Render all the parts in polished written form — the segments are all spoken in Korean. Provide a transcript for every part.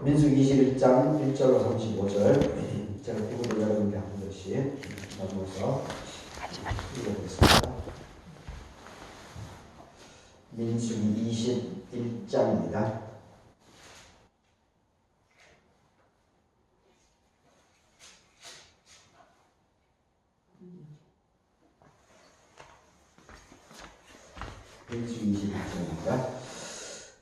민수기 21장 1절로 35절 제가 구구를 여러분께 한 번씩 나누어서 읽어보겠습니다. 민수기 21장입니다. 민수기 21장입니다.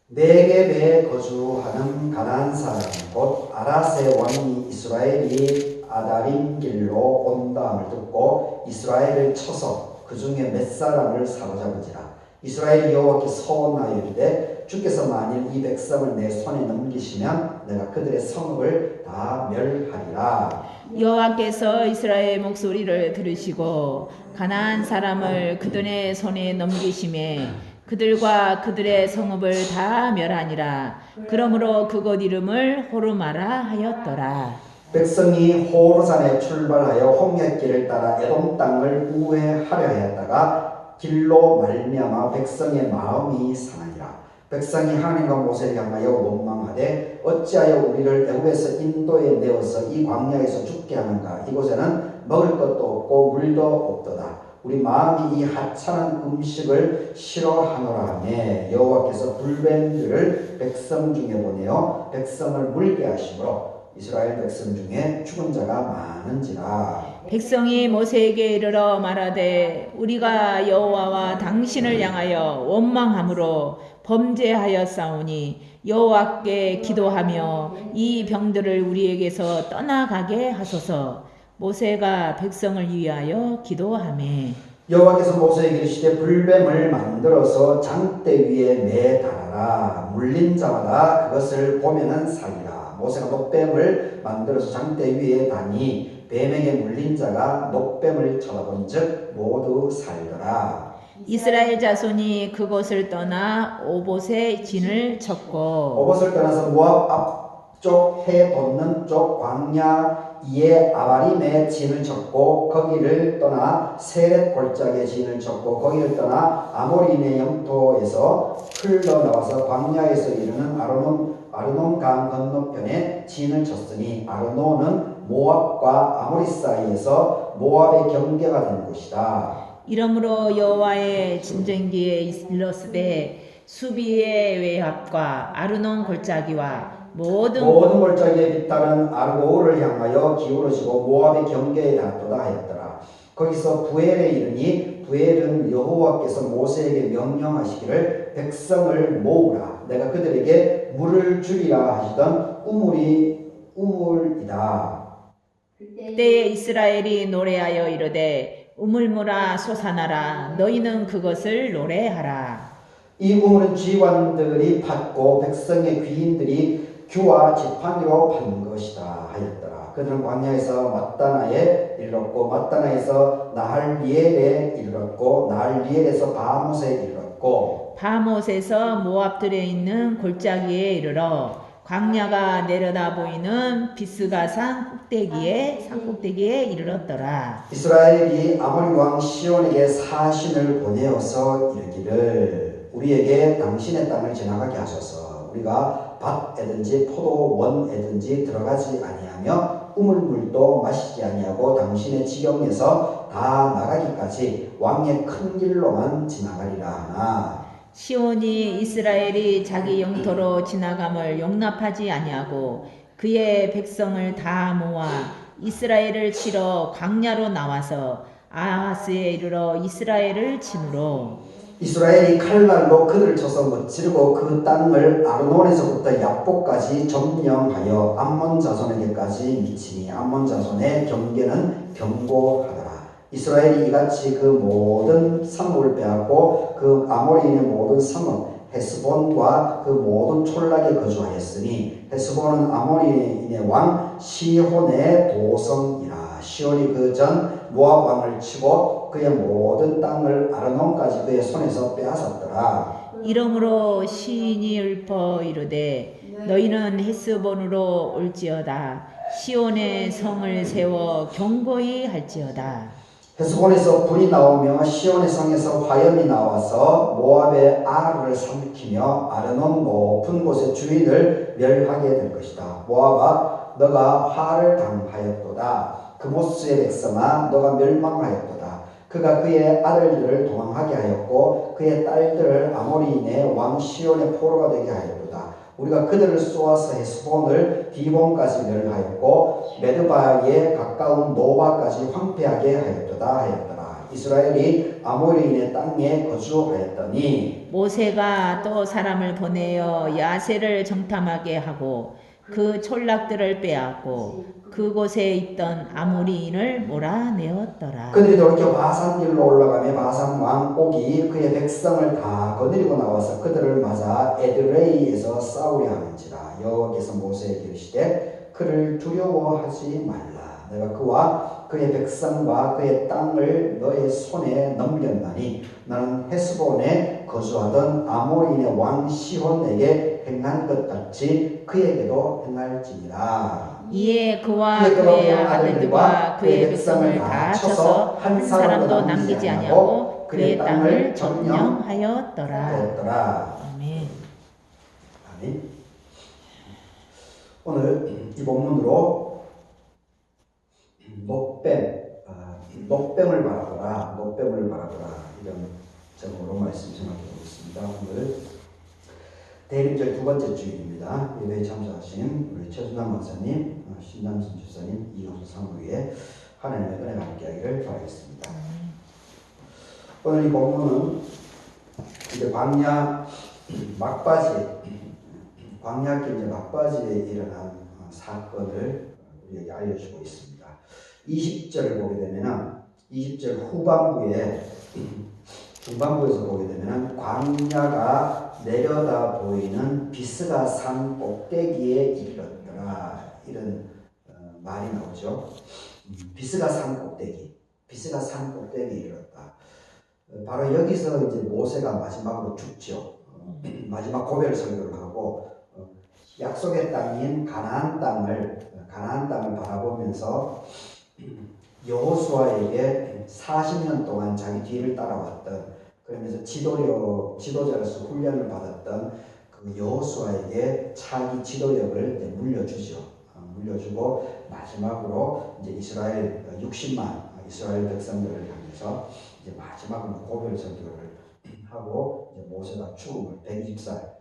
네겝에 거주하는 가나안 사람 곧 아라세 왕이 이스라엘이 아다림 길로 온다함을 듣고 이스라엘을 쳐서 그 중에 몇 사람을 사로잡은지라. 이스라엘이 여호와께 서원하여 이르되 주께서 만일 이 백성을 내 손에 넘기시면 내가 그들의 성읍을 다 멸하리라. 여호와께서 이스라엘 목소리를 들으시고 가나안 사람을 그들의 손에 넘기심에 그들과 그들의 성읍을 다 멸하니라. 그러므로 그곳 이름을 호르마라 하였더라. 백성이 호르산에 출발하여 홍해길을 따라 에돔 땅을 우회하려 하였다가 길로 말미암아 백성의 마음이 상하니라. 백성이 하나님과 모세를 향하여 원망하되 어찌하여 우리를 애굽에서 인도에 내어서 이 광야에서 죽게 하는가. 이곳에는 먹을 것도 없고 물도 없도다. 우리 마음이 이 하찮은 음식을 싫어하노라 하며 여호와께서 불뱀들을 백성 중에 보내어 백성을 물게 하심으로 이스라엘 백성 중에 죽은 자가 많은지라. 백성이 모세에게 이르러 말하되 우리가 여호와와 당신을 향하여 원망함으로 범죄하였사오니 여호와께 기도하며 이 병들을 우리에게서 떠나가게 하소서. 모세가 백성을 위하여 기도하매 여호와께서 모세에게 이르시되 불뱀을 만들어서 장대 위에 매달아라. 물린 자마다 그것을 보면은 살리라. 모세가 녹뱀을 만들어서 장대 위에 다니 뱀에게 물린 자가 녹뱀을 쳐다본즉 모두 살더라. 이스라엘 자손이 그곳을 떠나 오봇에 진을 쳤고 오봇을 떠나서 모압 앞쪽 해 돋는 쪽 광야 이에 아바림에 진을 쳤고 거기를 떠나 세렛 골짜기에 진을 쳤고 거기를 떠나 아모리인의 영토에서 흘러나와서 광야에서 이르는 아르논 강 건너편에 진을 쳤으니 아르논은 모압과 아모리 사이에서 모압의 경계가 된 곳이다. 이러므로 여호와의 진정기에 일렀으되 수비의 외압과 아르논 골짜기와 모든 골짜기에 빗다른 아르고를 향하여 기울어지고 모압의 경계에 닿도다 하였더라. 거기서 부엘에 이르니 부엘은 여호와께서 모세에게 명령하시기를 백성을 모으라. 내가 그들에게 물을 주리라 하시던 우물이다. 그때에 이스라엘이 노래하여 이르되 우물물아 솟아나라. 너희는 그것을 노래하라. 이 우물은 지휘관들이 팠고 백성의 귀인들이 규와 지팡이로 판 것이다 하였더라. 그들은 광야에서 mat단아에 이르렀고 mat단아에서 나할리엘에 이르렀고 나할리엘에서 바못에 이르렀고 바못에서 모압들에 있는 골짜기에 이르러 광야가 내려다 보이는 비스가산 꼭대기에 이르렀더라. 이스라엘이 아모리 왕 시온에게 사신을 보내어서 이르기를 우리에게 당신의 땅을 지나가게 하소서. 우리가 밭에든지 포도원에든지 들어가지 아니하며 우물물도 마시지 아니하고 당신의 지경에서 다 나가기까지 왕의 큰 길로만 지나가리라 하나. 시온이 이스라엘이 자기 영토로 지나감을 용납하지 아니하고 그의 백성을 다 모아 이스라엘을 치러 광야로 나와서 아하스에 이르러 이스라엘을 치므로 이스라엘이 칼날로 그들을 쳐서 무찌르고 그 땅을 아르논에서부터 야복까지 점령하여 암몬 자손에게까지 미치니 암몬 자손의 경계는 견고하더라. 이스라엘이 이같이 그 모든 성읍을 빼앗고 그 아모리인의 모든 성읍 헤스본과 그 모든 촌락에 거주하였으니 헤스본은 아모리인의 왕 시혼의 도성이라. 시온이 그 전 모압 왕을 치고 그의 모든 땅을 아르논까지 그의 손에서 빼앗았더라. 이러므로 시인이 읊어 이르되 너희는 헤스본으로 올지어다. 시온의 성을 세워 견고히 할지어다. 헤스본에서 불이 나오며 시온의 성에서 화염이 나와서 모압의 아르를 삼키며 아르논 높은 곳의 주인을 그들을 멸하게 될 것이다. 모압아 너가 화를 당하였도다. 그모스의 백성아 너가 멸망하였도다. 그가 그의 아들들을 도망하게 하였고 그의 딸들을 아모리인의 왕 시온의 포로가 되게 하였도다. 우리가 그들을 쏘아서 헤스본을 디본까지 멸하였고 메드바에 가까운 노바까지 황폐하게 하였더라. 이스라엘이 아모리인의 땅에 거주하였더니 모세가 또 사람을 보내어 야세를 정탐하게 하고 그 촌락들을 빼앗고 그곳에 있던 아모리인을 몰아내었더라. 그들이 돌이켜 바산 길로 올라가며 바산 왕 옥이 그의 백성을 다 거느리고 나와서 그들을 맞아 에드레이에서 싸우려 하는지라. 여호와께서 모세에게 이르시되 그를 두려워하지 말라. 내가 그와 그의 백성과 그의 땅을 너의 손에 넘겼나니 나는 헤스본에 거주하던 아모리인의 왕 시혼에게 행한 것 같이 그에게도 행할지니라. 이에 그와 그의 아들들과 그의 백성을 다 쳐서 한 사람도 남기지 아니하고 그의 땅을 점령하였더라. 아멘. 아멘. 오늘 이 본문으로 녹뱀을 바라보라 이런 제목으로 말씀 전하게 되겠습니다. 오늘 대림절 두 번째 주일입니다. 예배에 참석하신 우리 최준남 목사님, 신남진 주사님, 이용수 사무위에 하나님의 은혜가 함께하기를 바라겠습니다. 오늘 이 본문은 이제 광야길 이제 막바지에 일어난 사건을 우리에게 알려주고 있습니다. 20절을 보게 되면은 20절 중반부에서 보게 되면은 광야가 내려다 보이는 비스가 산 꼭대기에 이르렀더라 이런 말이 나오죠. 비스가 산 꼭대기에 이르렀다. 바로 여기서 이제 모세가 마지막으로 죽죠. 마지막 고별 설교를 하고 약속의 땅인 가나안 땅을 바라보면서 여호수아에게 40년 동안 자기 뒤를 따라왔던, 그러면서 지도자로서 훈련을 받았던 그 여호수아에게 차기 지도력을 이제 물려주고 마지막으로 이제 이스라엘 60만 이스라엘 백성들을 향해서 이제 마지막으로 고별 설교를 하고 이제 모세가 120살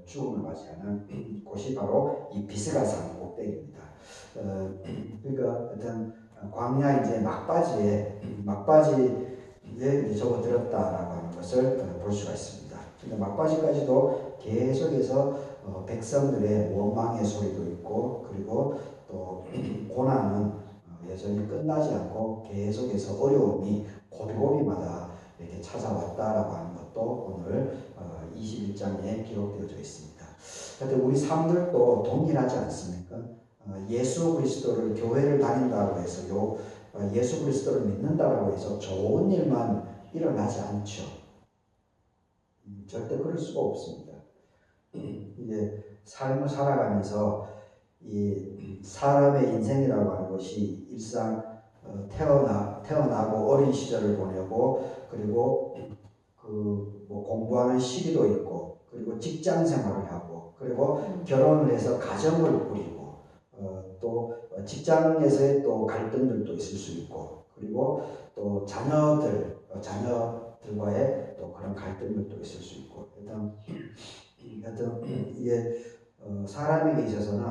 죽음을 맞이하는 곳이 바로 이 비스가 산 꼭대기입니다. 그러니까 어떤 광야 이제 막바지에 이제 접어들었다라고 하는 것을 볼 수가 있습니다. 근데 막바지까지도 계속해서 백성들의 원망의 소리도 있고, 그리고 또 고난은 여전히 끝나지 않고 계속해서 어려움이 고비고비마다 이렇게 찾아왔다라고 하는 것도 오늘 21장에 기록되어져 있습니다. 하여튼 우리 삶들도 동일하지 않습니까? 예수 그리스도를 교회를 다닌다고 해서 예수 그리스도를 믿는다고 해서 좋은 일만 일어나지 않죠. 절대 그럴 수가 없습니다. 이제 삶을 살아가면서 이 사람의 인생이라고 하는 것이 일상 태어나고 어린 시절을 보내고, 그리고 뭐 공부하는 시기도 있고, 그리고 직장 생활을 하고, 그리고 결혼을 해서 가정을 꾸리고, 또 직장에서의 또 갈등들도 있을 수 있고, 그리고 또 자녀들과의 또 그런 갈등들도 있을 수 있고, 하여튼 이게 사람에게 있어서는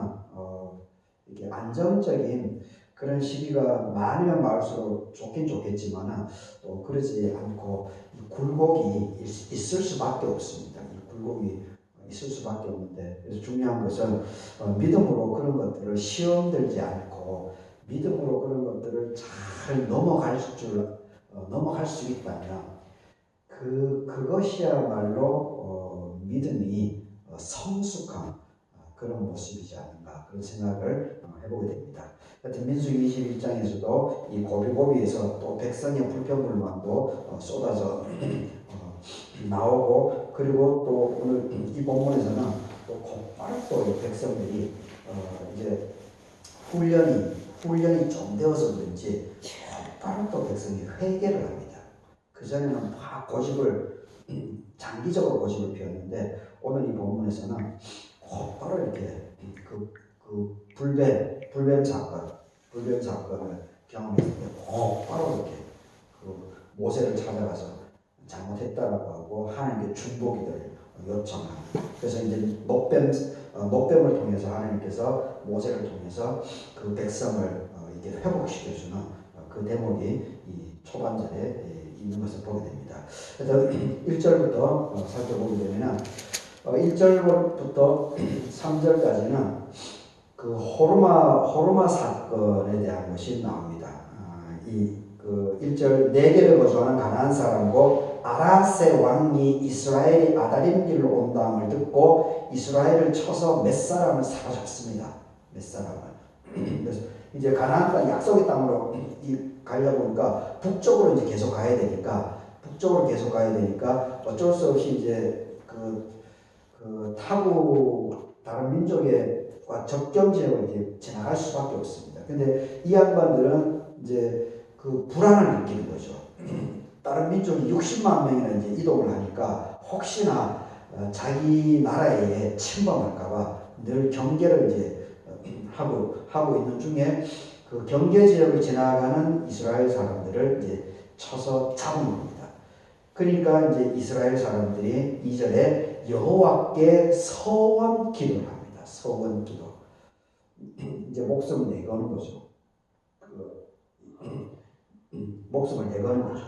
이게 안정적인 그런 시기가 많으면 많을수록 좋긴 좋겠지만은 또 그러지 않고 굴곡이 있을 수밖에 없습니다. 이 굴곡이 있을 수밖에 없는데, 그래서 중요한 것은 믿음으로 그런 것들을 시험 들지 않고 믿음으로 그런 것들을 잘 넘어갈 수 있다면 그것이야말로 믿음이 성숙한 그런 모습이지 않는가, 그런 생각을 해보게 됩니다. 하여튼 민수기 21장에서도 이 고비고비에서 또 백성의 불평불만도 쏟아져 나오고, 그리고 또 오늘 이 본문에서는 또 곧바로 또 백성들이 이제 훈련이 좀 되어서 그런지 곧바로 또 백성이 회개를 합니다. 그전에는 막 장기적으로 고집을 피웠는데 오늘 이 본문에서는 곧바로 이렇게 그 불뱀 사건을 경험했을 때 바로 이렇게 그 모세를 찾아가서 잘못했다라고 하고 하나님께 중보기도를 요청하는. 그래서 이제 목뱀을 통해서 하나님께서 모세를 통해서 그 백성을 이게 회복시켜주는 그 대목이 이 초반절에 있는 것을 보게 됩니다. 그래서 1절부터 살펴보게 되면은 1절부터 3절까지는 그 호르마 사건에 대한 것이 나옵니다. 그 1절 네겝에 거주하는 가나안 사람고 아라세 왕이 이스라엘이 아다림 길로 온다함을 듣고 이스라엘을 쳐서 몇 사람을 사로잡습니다. 몇 사람을. 그래서 이제 가나안 땅 약속의 땅으로 가려 보니까 북쪽으로 이제 계속 가야 되니까 어쩔 수 없이 이제 그 타고 다른 민족과 접경 지역을 이제 지나갈 수밖에 없습니다. 근데 이 양반들은 이제 그 불안을 느끼는 거죠. 다른 민족이 60만 명이나 이제 이동을 하니까 혹시나 자기 나라에 침범할까봐 늘 경계를 이제 하고 있는 중에 그 경계 지역을 지나가는 이스라엘 사람들을 이제 쳐서 잡은 겁니다. 그러니까 이제 이스라엘 사람들이 2절에 여호와께 서원 기도를 합니다. 서원 기도. 이제 목숨을 내거는 거죠. 목숨을 내거는 거죠.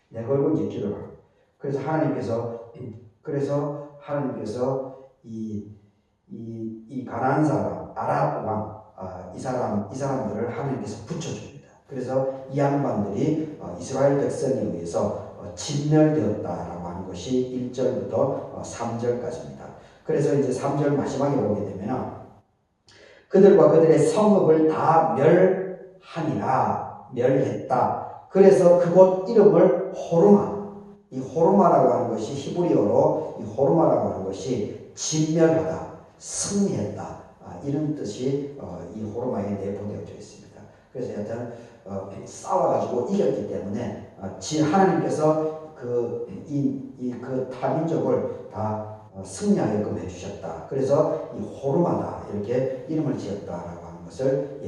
내걸고 이제 기도를 합니다. 그래서 하나님께서 이 가나안 사람 아랍 왕 이 사람들을 하나님께서 붙여줍니다. 그래서 이 양반들이 이스라엘 백성에 의해서 진멸되었다라고 하는 것이 1절부터 3절까지입니다. 그래서 이제 3절 마지막에 보게 되면 그들과 그들의 성읍을 다 멸했다. 그래서 그곳 이름을 이 호르마라고 하는 것이 히브리어로 이 호르마라고 하는 것이 진멸하다, 승리했다. 이런 뜻이 이 호르마에 내포되어져 있습니다. 그래서 여튼 싸워가지고 이겼기 때문에 하나님께서 그 타민족을 다 승리하게끔 해주셨다. 그래서 이 호르마다 이렇게 이름을 지었다라고 하는 것을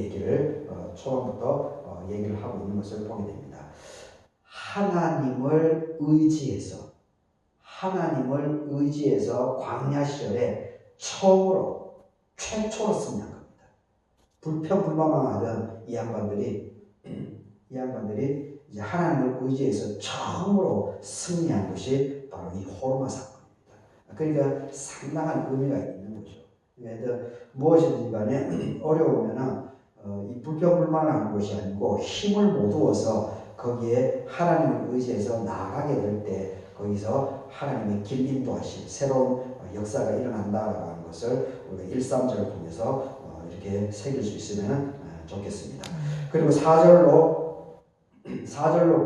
초반부터 얘기를 하고 있는 것을 보게 됩니다. 하나님을 의지해서 광야 시절에 최초로 승리한 겁니다. 불평불만하던 이 양반들이 이제 하나님을 의지해서 처음으로 승리한 것이 바로 이 호르마 사건입니다. 그러니까 상당한 의미가 있는 거죠. 그래서 무엇이든지 간에 어려우면은 이 불평불만하는 것이 아니고 힘을 모두어서 거기에 하나님을 의지해서 나아가게 될 때 거기서 하나님의 길 인도하심 새로운 역사가 일어난다라고 하는 것을 우리가 1, 3절을 통해서 이렇게 새길 수 있으면 좋겠습니다. 그리고 4절로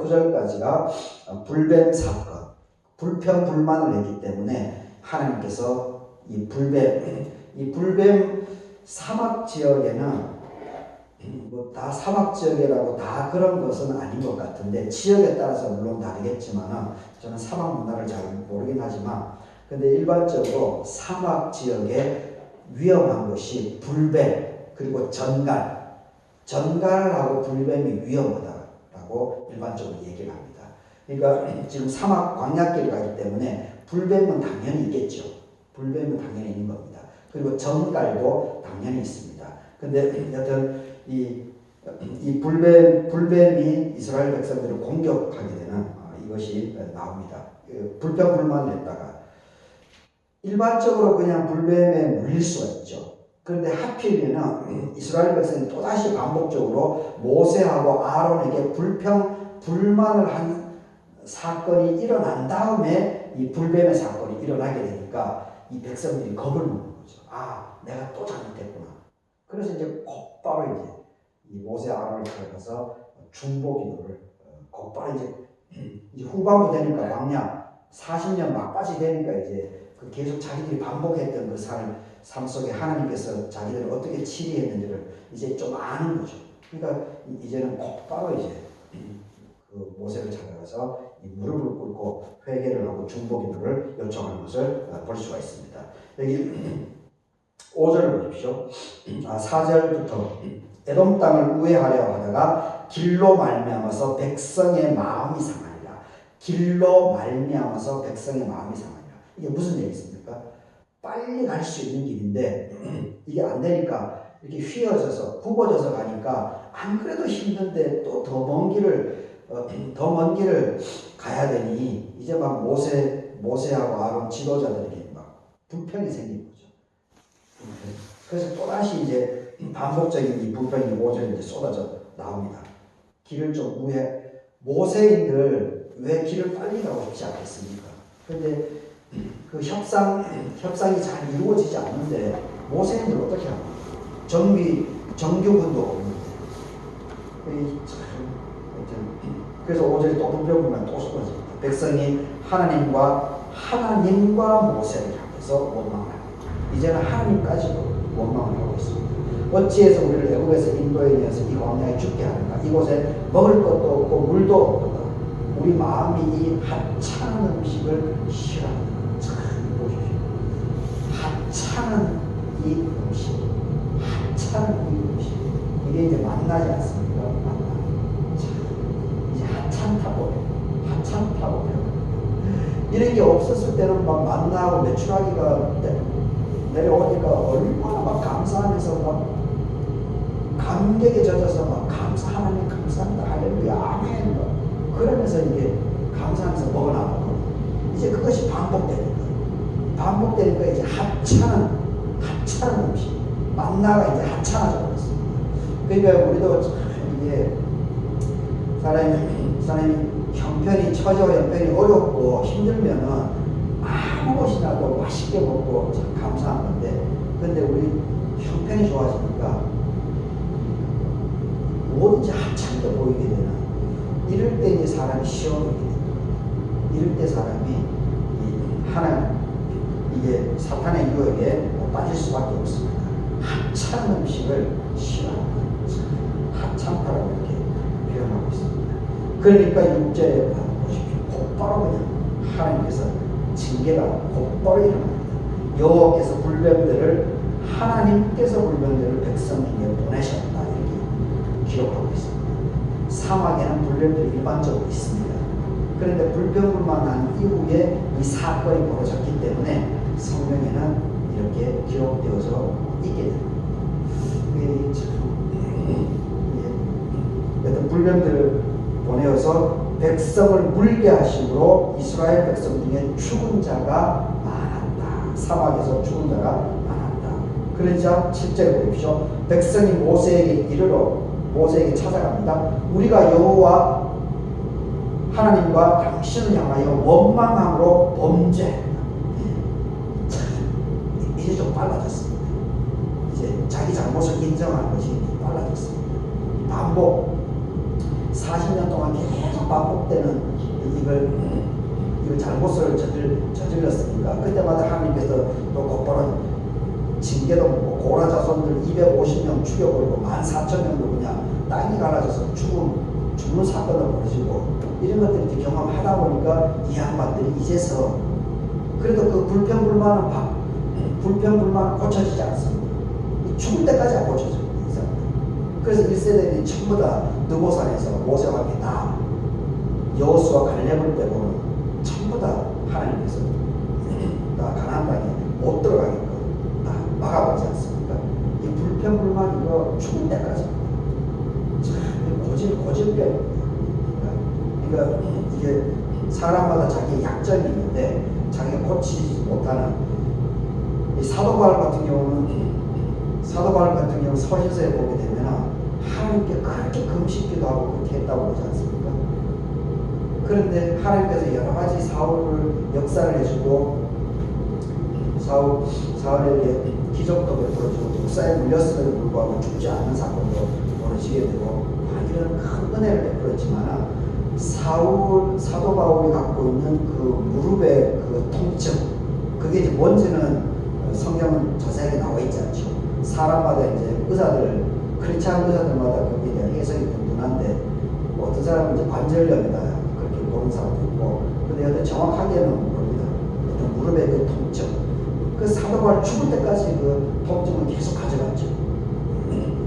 9절까지가 불뱀 사건, 불평불만을 했기 때문에 하나님께서 이 불뱀 사막 지역에는 다 사막 지역이라고 다 그런 것은 아닌 것 같은데 지역에 따라서 물론 다르겠지만 저는 사막 문화를 잘 모르긴 하지만 근데 일반적으로 사막 지역에 위험한 것이 불뱀 그리고 전갈하고 불뱀이 위험하다라고 일반적으로 얘기를 합니다. 그러니까 지금 사막 광야길을 가기 때문에 불뱀은 당연히 있겠죠. 불뱀은 당연히 있는 겁니다. 그리고 전갈도 당연히 있습니다. 근데 여튼 이 불뱀이 이스라엘 백성들을 공격하게 되는 이것이 나옵니다. 불평불만을 했다가 일반적으로 그냥 불뱀에 물릴 수가 있죠. 그런데 하필이면 이스라엘 백성이 또다시 반복적으로 모세하고 아론에게 불평불만을 한 사건이 일어난 다음에 이 불뱀의 사건이 일어나게 되니까 이 백성들이 겁을 먹는 거죠. 내가 또 잘못했구나. 그래서 이제 곧바로 이제 이 모세 아론을 찾아가서 중보기도를 곧바로 이제 후반부 되니까 광야 40년 막바지 되니까 이제 계속 자기들이 반복했던 그 삶 속에 하나님께서 자기들을 어떻게 치리했는지를 이제 좀 아는 거죠. 그러니까 이제는 곧바로 이제 그 모세를 찾아가서 이 무릎을 꿇고 회개를 하고 중보기도를 요청하는 것을 볼 수가 있습니다. 여기 5절 보십시오. 4절부터 에돔 땅을 우회하려 하다가 길로 말미암아서 백성의 마음이 상하니라. 길로 말미암아서 백성의 마음이 상하니라. 이게 무슨 얘기입니까? 빨리 갈 수 있는 길인데 이게 안 되니까 이렇게 휘어져서 굽어져서 가니까 안 그래도 힘든데 또 더 먼 길을 가야 되니 이제 막 모세하고 아론 지도자들에게 막 불평이 생긴 거죠. 그래서 또다시 이제 반복적인 이 불평이 5절에 이제 쏟아져 나옵니다. 길을 좀 모세인들 왜 길을 빨리 가고 싶지 않겠습니까? 근데 그 협상이 잘 이루어지지 않는데 모세인들 어떻게 합니까? 정규군도 없는데. 그래서 5절에 또 불평불만 또 쏟아집니다. 백성이 하나님과 모세를 향해서 원망을 합니다. 이제는 하나님까지도 원망을 하고 있습니다. 어찌해서 우리를 애굽에서 인도에 내어서 이 광야에 죽게 하는가? 이곳에 먹을 것도 없고 물도 없도다. 우리 마음이 이 하찮은 음식을 싫어한다. 참 보십시오. 하찮은 이 음식, 이게 이제 만나지 않습니까? 이제 하찮다고 이런 게 없었을 때는 막 만나고 메추라기가 내려오니까 얼마나 막 감사하면서 막 감격에 젖어서 막 하나님 감사합니다 할렐루야 아멘 그러면서 이게 감사하면서 먹어나가고 이제 그것이 반복되니까 이제 하찮은 음식 만나가 이제 하찮아져 버렸습니다. 그러니까 우리도 이게 사람이 형편이 어렵고 힘들면은 아무 것이나도 맛있게 먹고 참 감사한 건데, 근데 우리 형편이 좋아지니까 뭐든지 하찮게 보이게 되는, 이럴 때 이제 사람이 시험이게 됩니다. 이럴 때 사람이 이게 사탄의 유혹에 빠질 수밖에 없습니다. 하찮은 음식을 싫어한다. 하찮다라고 이렇게 표현하고 있습니다. 그러니까 6절에 보십시오. 곧바로 그냥 하나님께서 징계가 곧바로 일어납니다. 여호와께서 하나님께서 불뱀들을 백성에게 보내셨다 이렇게 기록하고 있습니다. 사막에는 불뱀들이 일반적으로 있습니다. 그런데 불평불만한 이후에 이 사건이 벌어졌기 때문에 성경에는 이렇게 기록되어서 있게 됩니다. 어떤 불뱀들을 보내어서 백성을 물게 하심으로 이스라엘 백성 중에 죽은 자가 많았다. 사막에서 죽은 자가 많았다. 그러자 7절에 보십시오. 백성이 모세에게 찾아갑니다. 우리가 여호와 하나님과 당신을 향하여 원망함으로 범죄했다. 이제 좀 빨라졌습니다. 이제 자기 잘못을 인정하는 것이 빨라졌습니다. 반복 40년 동안 계속 반복되는 이걸 잘못을 저질렀으니까 그때마다 하나님께서 또 곧바로 징계도 먹고 고라 자손들 250명 죽여버리고 14,000명도 그냥 땅이 갈라져서 죽는 사건도 벌어지고 이런 것들을 이제 경험하다 보니까 이 양반들이 이제서 그래도 그 불평불만은 고쳐지지 않습니다. 죽을 때까지 안 고쳐져요. 그래서 1세대들이 전부 다 느보산에서 모세와 함께 다 여호수아 갈렙을 빼고는 전부 다 하나님께서 다 가나안 땅에 못 들어가게끔 다 막아버리지 않습니까? 이 불평불만 이거 죽을 때까지 참 고질병입니다. 그러니까 이게 사람마다 자기의 약점이 있는데 자기가 고치지 못하는 이 사도 바울 같은 경우는 서신서에 보게 되면 하나님께 그렇게 금식기도 하고 그렇게 했다고 그러지 않습니까? 그런데 하나님께서 여러 가지 사울을 역사를 해주고 사울에게 기적도 베풀어주고 독사에 물렸음에도 불구하고 죽지 않는 사건도 벌어지게 되고 이런 큰 은혜를 베풀었지만 사도 바울이 갖고 있는 그 무릎의 그 통증, 그게 이제 뭔지는 성경은 자세하게 나와 있지 않죠. 사람마다 이제 크리스찬 의사들마다 거기에 대한 해석이 분분한데 어떤 사람은 이제 관절염이다 그렇게 보는 사람도 있고, 근데 여튼 정확하게는 모릅니다. 어떤 무릎의 그 통증, 그 사도 바울 죽을 때까지 그 통증을 계속 가져갔죠.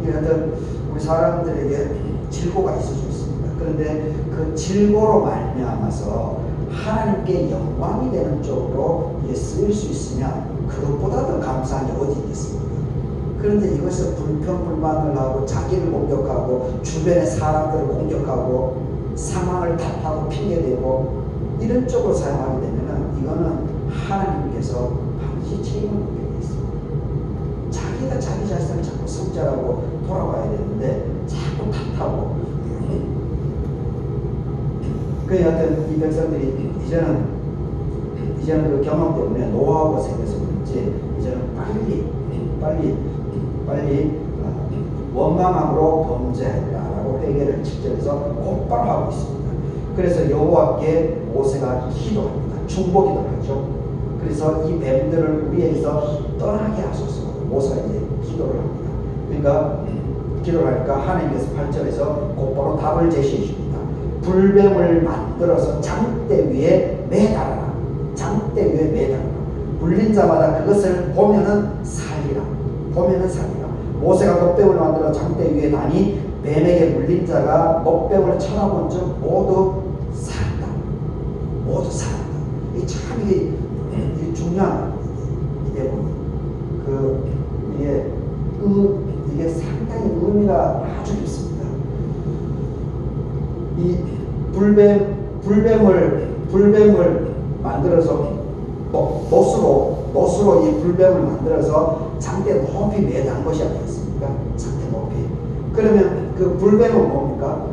이런 우리 사람들에게 질고가 있을 수 있습니다. 그런데 그 질고로 말미암아서 하나님께 영광이 되는 쪽으로 이게 쓰일 수 있으면 그것보다 더 감사한 게 어디 있겠습니까? 그런데 이것을 불평불만을 하고 자기를 공격하고 주변의 사람들을 공격하고 상황을 탓하고 핑계대고 이런 쪽으로 사용하게 되면은 이거는 하나님께서 반드시 책임을 묻게 돼 있습니다. 자기가 자기 자신을 자꾸 성찰하고 돌아봐야 되는데 자꾸 탓하고 그 여하튼 이 백성들이 이제는 그 경험 때문에 노하우가 생겨서 그런지 이제는 빨리 원망함으로 범죄했다라고 회개를 7절에서 곧바로 하고 있습니다. 그래서 여호와께 모세가 기도합니다. 중보 기도를 하죠. 그래서 이 뱀들을 우리에게서 떠나게 하소서. 모세가 이제 기도를 합니다. 그러니까 기도를 하니까 하나님께서 8절에서 곧바로 답을 제시해 줍니다. 불뱀을 만들어서 장대 위에 매달아라. 장대 위에 매달아라. 물린 자마다 그것을 보면은 살리라. 모세가 먹뱀을 만들어 장대 위에 다니 뱀에게 물린 자가 먹뱀을 쳐다본 즉 모두 살았다. 참 이게 중요한 내용이 이게 상당히 의미가 아주 깊습니다. 이 불뱀을 만들어서 노수로 이 불뱀을 만들어서 장대 높이 매단 것이 아니겠습니까? 장대 높이. 그러면 그 불뱀은 뭡니까?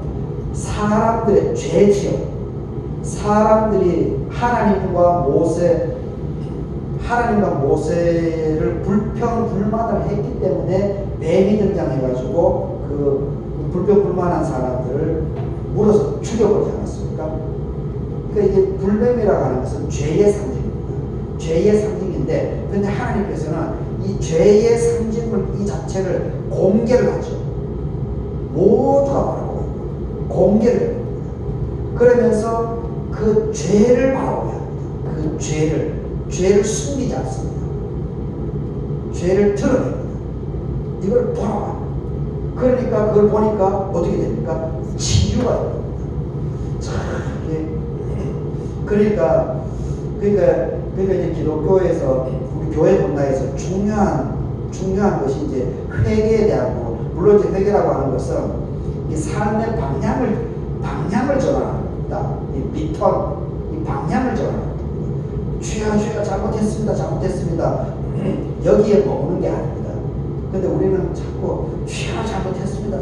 사람들의 죄지요. 사람들이 하나님과 모세를 불평불만을 했기 때문에 뱀이 등장해가지고 그 불평불만한 사람들을 물어서 죽여버리지 않았습니까? 그러니까 이게 불뱀이라고 하는 것은 죄의 상징입니다. 죄의 상징인데, 근데 하나님께서는 이 죄의 상징을 이 자체를 공개를 하죠. 모두가 바라보고 있고 공개를 합니다. 그러면서 그 죄를 바라보게 합니다. 그 죄를 숨기지 않습니다. 죄를 드러냅니다. 이걸 보라고. 그러니까 그걸 보니까 어떻게 됩니까? 치유가 됩니다. 참 이게 그러니까 이제 기독교에서 우리 교회 문화에서 중요한 것이 이제 회개에 대한 거. 물론 이제 회개라고 하는 것은 이 삶의 방향을 전환합니다. 이 리턴, 이 방향을 전환합니다. 주여 잘못했습니다. 여기에 머무는 게 아닙니다. 근데 우리는 자꾸 주여 잘못했습니다.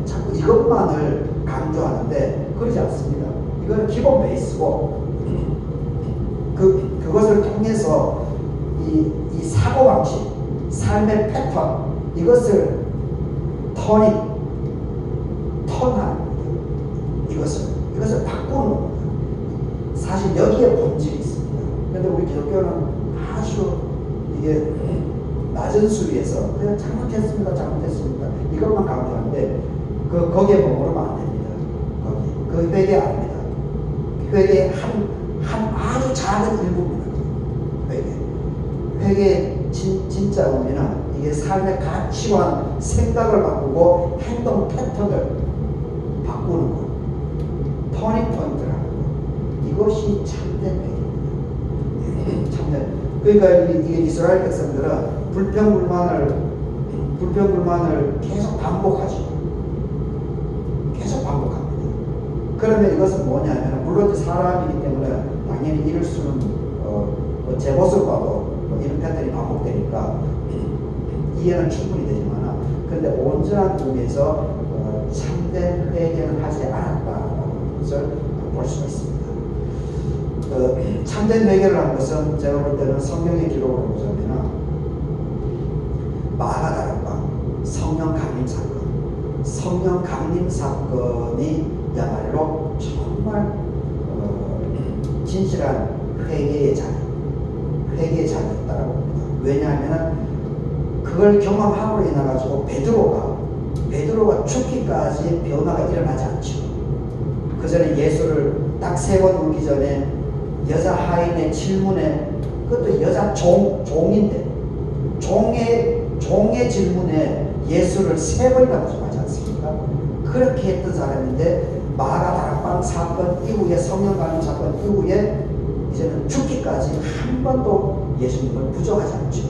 자꾸 이것만을 강조하는데 그러지 않습니다. 이건 기본 베이스고 그것을 통해서 이 사고방식, 삶의 패턴 이것을 턴하는 이것을 바꾸는 겁니다. 사실 여기에 본질이 있습니다. 그런데 우리 기독교는 아주 이게 낮은 수위에서 그냥 잘못했습니다. 이것만 강조하는데 거기에 머무르면 안 됩니다. 그 회개 아닙니다. 회개의 한 아주 작은 일부입니다. 회개 진짜 의미는 이게 삶의 가치관, 생각을 바꾸고 행동 패턴을 바꾸는 것. 터닝 포인트라는 것. 이것이 참된 회개입니다. 참된. 그러니까 이게 이스라엘 백성들은 불평불만을 계속 반복하죠. 계속 반복합니다. 그러면 이것은 뭐냐면 물론 사람이기 때문에 당연히 이럴 수는 제 모습 봐도 이런 패턴이 반복되니까 이해는 충분히 되지만 그런데 온전한 의미에서 참된 회개는 하지 않았다라는 것을 볼 수가 있습니다. 참된 회개를 한 것은 제가 볼 때는 성경의 기록을 보자면 마가다락방 성령 강림 사건이 야말로 정말 진실한 회개의 자리였다라고 봅니다. 왜냐하면 그걸 경험함으로 인해 가지고 베드로가 죽기까지 변화가 일어나지 않죠. 그 전에 예수를 딱 3번 울기 전에 여자 하인의 질문에 그것도 여자 종인데 종의 질문에 예수를 3번이나 부정하지 않습니까? 그렇게 했던 사람인데 마가다락방 사건 이후에 성령 강림 사건 이후에 이제는 죽기까지 한 번도 예수님을 부정하지 않죠.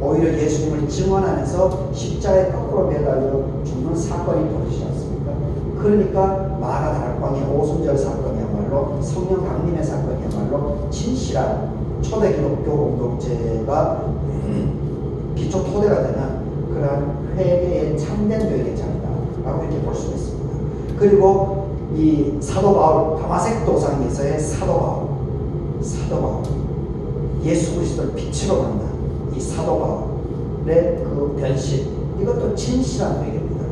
오히려 예수님을 증언하면서 십자가에 거꾸로 매달려 죽는 사건이 벌어지지 않습니까? 그러니까 마가다락방의 오순절 사건이야말로 성령 강림의 사건이야말로 진실한 초대 기독교 공동체가 기초 토대가 되는 그러한 회개의 참된 교회의 자리다 라고 이렇게 볼 수 있습니다. 그리고 이 사도 바울, 다마섹 도상에서의 사도 바울 예수 그리스도를 빛으로 만난 이 사도 바울의 그 변신, 이것도 진실한 회개입니다.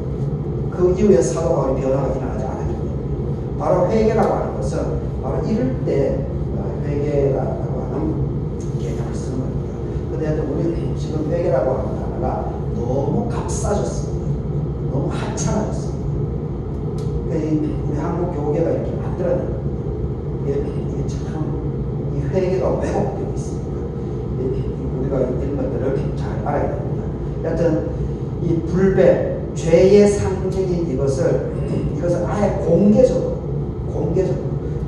그 이후에 사도 바울이 변화가 일어나지 않았기 때문에 바로 회개라고 하는 것은 바로 이럴 때 회개라고 하는 개념을 쓰는 겁니다. 근데 우리 지금 회개라고 하는 단어가 너무 값싸졌습니다. 너무 하찮아졌습니다. 우리 한국 교계가 이렇게 만들어낸 겁니다. 이게 참 이 회개가 왜곡되어 있습니다. 우리가 이런 것들을 잘 알아야 됩니다. 여하튼 이 불배, 죄의 상징인 이것을 아예 공개적으로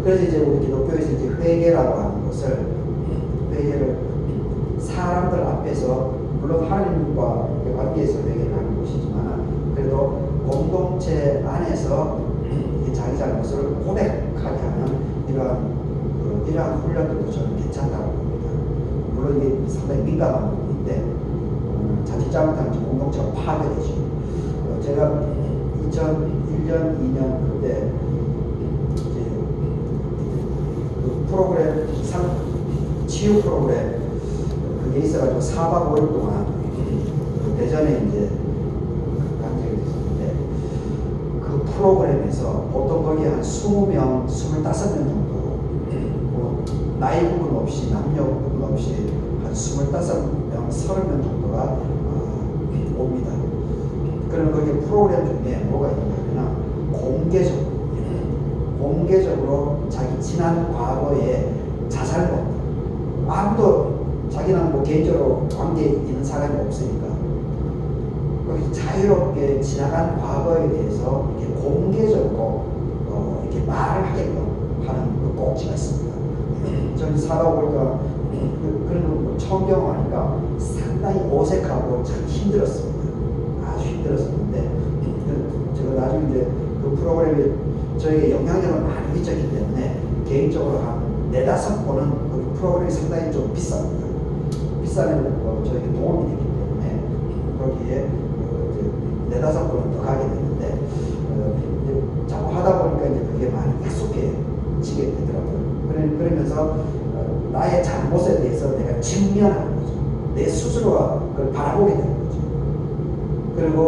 그래서 이제 우리 기독교에서 이제 회개라고 하는 것을 회개를 사람들 앞에서 물론 하나님과 관계에서 회개를 하는 것이지만 그래도 공동체 안에서 자기 잘못을 고백하게 하는 이러한 훈련들도 저는 괜찮다고 봅니다. 물론 이게 상당히 민감한 부분인데 자칫 잘못하면 공동체가 파괴되죠. 제가 2001년, 2년 그때 이제 그 프로그램 치유 프로그램 그게 있어가지고 4박 5일 동안 대전에 이제 간적이 있었는데 그 프로그램에서 보통 거기에 한 20명, 25명 정도 나이 구분 없이 남녀 구분 없이 한 25명, 30명 정도가 옵니다. 그럼 거기 프로그램 중에 뭐가 있냐면 공개적으로 자기 지난 과거의 자살못, 아무도 자기랑 뭐 개인적으로 관계 있는 사람이 없으니까 거기 자유롭게 지나간 과거에 대해서 이렇게 공개적으로 이렇게 말을 하게끔 하는 그 꼭지가 있습니다. 저는 살다 보니까 그런 거 처음 경험하니까 상당히 어색하고 참 힘들었습니다. 아주 힘들었었는데 제가 나중에 이제 그 프로그램에 저에게 영향력을 많이 미쳤기 때문에 개인적으로 한 4-5번은 그 프로그램이 상당히 좀 비쌉니다. 비싸면 저에게 도움이 되기 때문에 거기에 4-5번은 더 가게 되는데 자꾸 하다 보니까 이제 그게 많이 익숙해지게 되더라고요. 그러면서 나의 잘못에 대해서 내가 직면하는 거죠. 내 스스로가 그걸 바라보게 되는 거죠. 그리고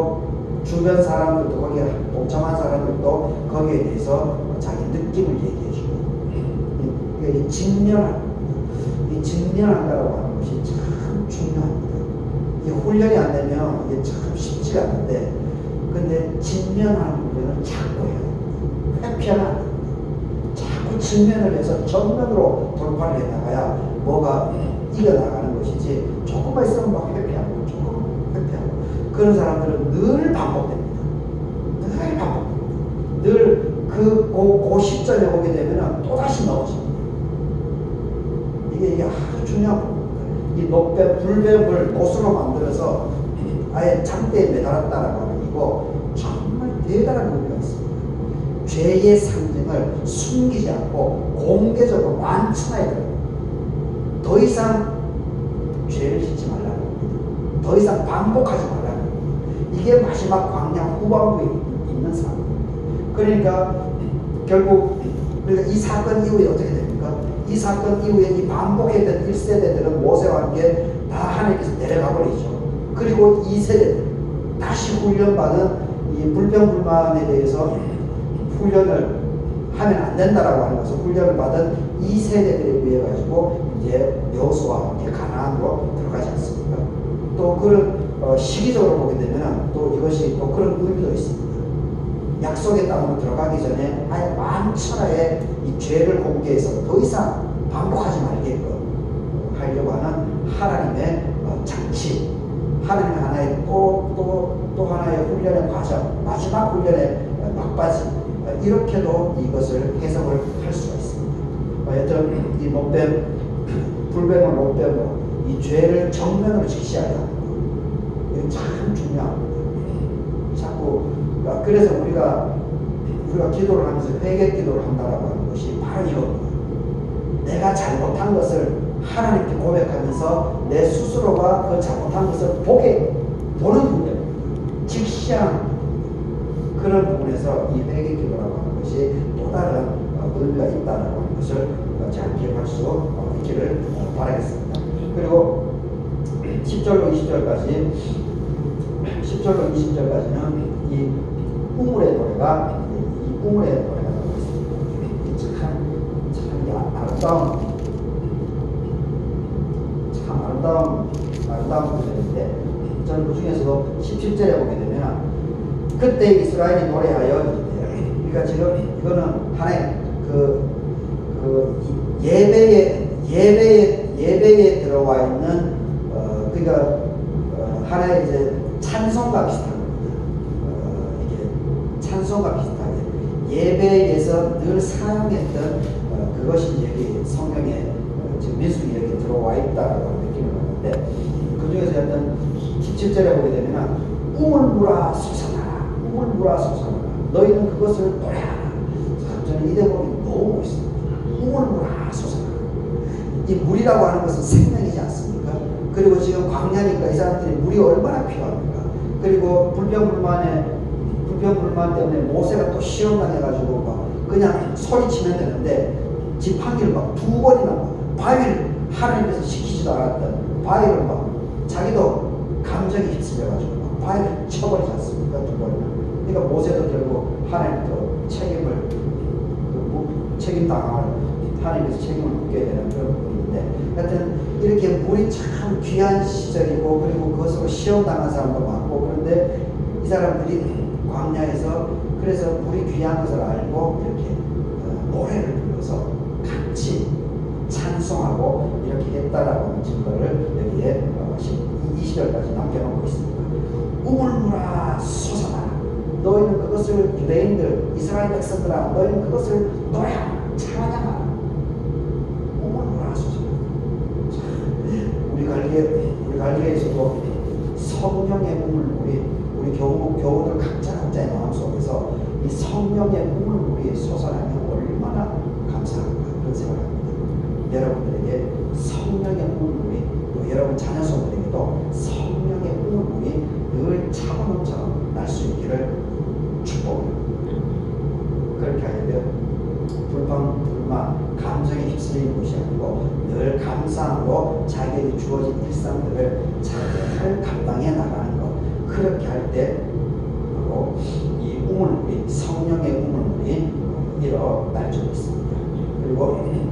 주변 사람들도 거기에 동참한 사람들도 거기에 대해서 자기 느낌을 얘기해 주고 이게 직면하는 겁니다. 이 직면한다라고 하는 것이 참 중요합니다. 이게 훈련이 안 되면 이게 참 쉽지가 않은데 근데 직면하는 훈련을 자꾸 해야 됩니다. 회피하면 안 됩니다. 자꾸 직면을 해서 정면으로 돌파를 해나가야 뭐가 이겨나가는 것이지 조금만 있으면 막 회피하고 조금 회피하고 그런 사람들은 늘 반복됩니다. 늘 그 시점에 오게 되면 또다시 넘어집니다. 이게 아주 중요한 부분입니다. 이 불뱀을 못으로 만들어서 아예 장대에 매달았다라고 하는 이거 정말 대단한 의미가 있습니다. 죄의 상징을 숨기지 않고 공개적으로 완천해야 됩니다. 더 이상 죄를 짓지 말라는 겁니다. 더 이상 반복하지 말라는 겁니다. 이게 마지막 광야 후반부에 있는 사람입니다. 그러니까 결국 이 사건 이후에 어떻게 됩니까? 이 사건 이후에 이 반복했던 1세대들은 모세와 함께 다 하나님께서 내려가 버리죠. 그리고 2세대들 다시 훈련받은 이 불평불만에 대해서 훈련을 하면 안 된다라고 하는 것을 훈련을 받은 2세대들에 의해 가지고 이제 여호수아와 함께 가나안으로 들어가지 않습니까? 또 그런 시기적으로 보게 되면 또 이것이 또 그런 의미도 있습니다. 약속의 땅으로 들어가기 전에 아예 만천하에 이 죄를 공개해서 더 이상 반복하지 말게끔 하려고 하는 하나님의 장치, 하나님 하나의 또 하나의 훈련의 과정, 마지막 훈련의 막바지, 이렇게도 이것을 해석을 할 수가 있습니다. 여튼 이 노뱀, 불뱀을 노뱀으로 이 죄를 정면으로 직시하게 하는 것, 이거 참 중요합니다. 자꾸 그래서 우리가 기도를 하면서 회개 기도를 한다라고 하는 것이 바로 이겁니다. 내가 잘못한 것을 하나님께 고백하면서 내 스스로가 그 잘못한 것을 보는 분입니다. 직시하는 그런 부분에서 이 회개 기도라고 하는 것이 또 다른 의미가 있다라고 하는 것을 잘 기억할 수 있기를 바라겠습니다. 그리고 10절로 20절까지 10절로 20절까지는 이 우물의 노래가 나오고 있습니다. 참 아름다운 구절인데, 저는 그 중에서도 17절에 보게 되면 그때 이스라엘이 노래하여 이르되, 그러니까 지금 이거는 하나의 예배에 들어와 있는 그러니까 하나의 이제 찬송과 비슷한 겁니다. 이게 찬송과 비슷하게 예배에서 늘 사용했던 그것이 여기 성경에 지금 민수기 여기 들어와 있다라고 하는 느낌을 받는데, 그 중에서 어떤 17절에 보게 되면 우물물아 솟아나라, 우물물아 솟아나라, 너희는 그것을 노래하라. 저는 이 대목이 너무 멋있습니다. 우물물아 솟아나라. 이 물이라고 하는 것은 생명이지 않습니까? 그리고 지금 광야니까 이 사람들이 물이 얼마나 필요합니까? 그리고 불평불만 때문에 모세가 또 시험당해가지고 막 그냥 소리치면 되는데 지팡이를 막 2번이나 바위를 하나님께서 시키지도 않았던 바위를 막 자기도 감정이 휩쓸려가지고 막 바위를 쳐버리지 않습니까? 2번이나. 그러니까 모세도 결국 하나님도 책임당할 하나님께서 책임을 묻게 되는 그런 부분인데, 하여튼 이렇게 물이 참 귀한 시절이고, 그리고 그것으로 시험당한 사람도 많고, 그런데 이 사람들이 광야에서 그래서 물이 귀한 것을 알고 이렇게 노래를 불러서 같이 찬송하고 이렇게 했다라고 하는 증거를 여기에 20절까지 남겨놓고 있습니다. 우물물아 솟아나라, 너희는 그것을, 유대인들 이스라엘 백성들아, 너희는 그것을 노래하라, 찬양하라. 우물물아 솟아나라. 우리 관리에서도 성령의 우물물이 우리 교우들 각자의 마음속에서 이 성령의 우물물이 솟아나면 얼마나 감사한가, 그런 생각을 합니다. 여러분들에게 성령의 우물물이, 또 여러분 자녀손들에게도 성령의 우물물이 늘 차고nom처럼 날 수 있기를 축복합니다. 그렇게 하려면 불평불만 감정에 휩쓸리는 것이 아니고 늘 감사함으로 자기에게 주어진 일상들을 잘 감당해 나가는 것, 그렇게 할 때